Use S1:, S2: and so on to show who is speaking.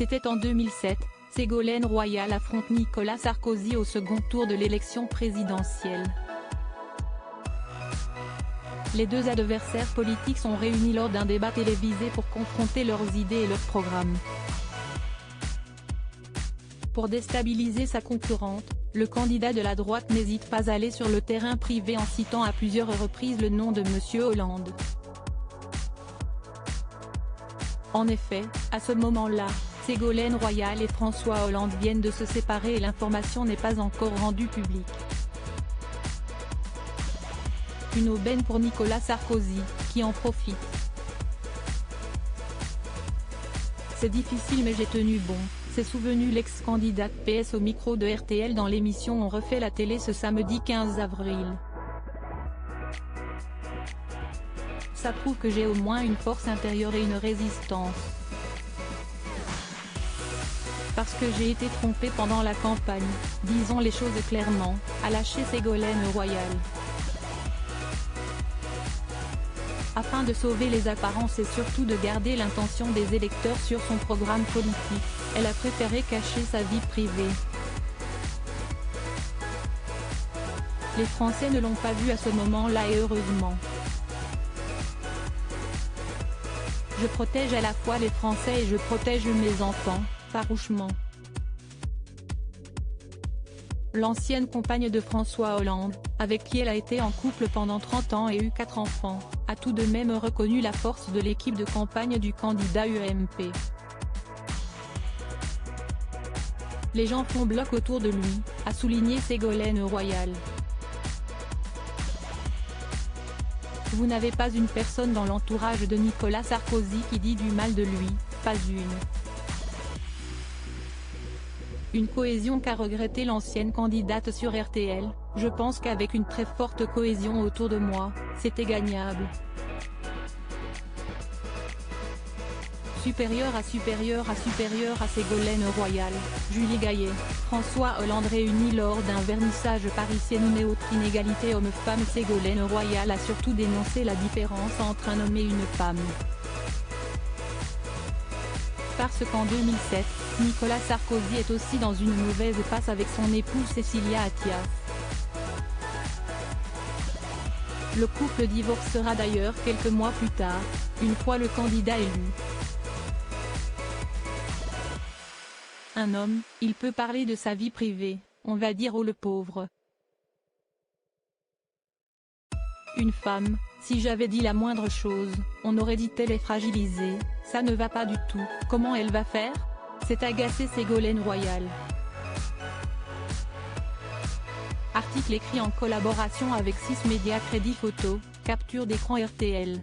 S1: C'était en 2007, Ségolène Royal affronte Nicolas Sarkozy au second tour de l'élection présidentielle. Les deux adversaires politiques sont réunis lors d'un débat télévisé pour confronter leurs idées et leurs programmes. Pour déstabiliser sa concurrente, le candidat de la droite n'hésite pas à aller sur le terrain privé en citant à plusieurs reprises le nom de Monsieur Hollande. En effet, à ce moment-là, Ségolène Royal et François Hollande viennent de se séparer et l'information n'est pas encore rendue publique. Une aubaine pour Nicolas Sarkozy, qui en profite. C'est difficile mais j'ai tenu bon, s'est souvenu l'ex-candidate PS au micro de RTL dans l'émission On refait la télé ce samedi 15 avril. Ça prouve que j'ai au moins une force intérieure et une résistance. Parce que j'ai été trompée pendant la campagne, disons les choses clairement, a lâché Ségolène Royal. Afin de sauver les apparences et surtout de garder l'intention des électeurs sur son programme politique, elle a préféré cacher sa vie privée. Les Français ne l'ont pas vue à ce moment-là et heureusement. Je protège à la fois les Français et je protège mes enfants, farouchement. L'ancienne compagne de François Hollande, avec qui elle a été en couple pendant 30 ans et eu 4 enfants, a tout de même reconnu la force de l'équipe de campagne du candidat UMP. Les gens font bloc autour de lui, a souligné Ségolène Royal. Vous n'avez pas une personne dans l'entourage de Nicolas Sarkozy qui dit du mal de lui, pas une. Une cohésion qu'a regretté l'ancienne candidate sur RTL, je pense qu'avec une très forte cohésion autour de moi, c'était gagnable. Supérieur à Ségolène Royal, Julie Gaillet, François Hollande réunis lors d'un vernissage parisien nommé Autre inégalité homme-femme. Ségolène Royal a surtout dénoncé la différence entre un homme et une femme. Parce qu'en 2007, Nicolas Sarkozy est aussi dans une mauvaise passe avec son épouse Cécilia Attias. Le couple divorcera d'ailleurs quelques mois plus tard, une fois le candidat élu. Un homme, il peut parler de sa vie privée, on va dire oh le pauvre. Une femme, si j'avais dit la moindre chose, on aurait dit elle est fragilisée, ça ne va pas du tout, comment elle va faire ? C'est agacé Ségolène Royal. Article écrit en collaboration avec 6 médias. Crédit photo, capture d'écran RTL.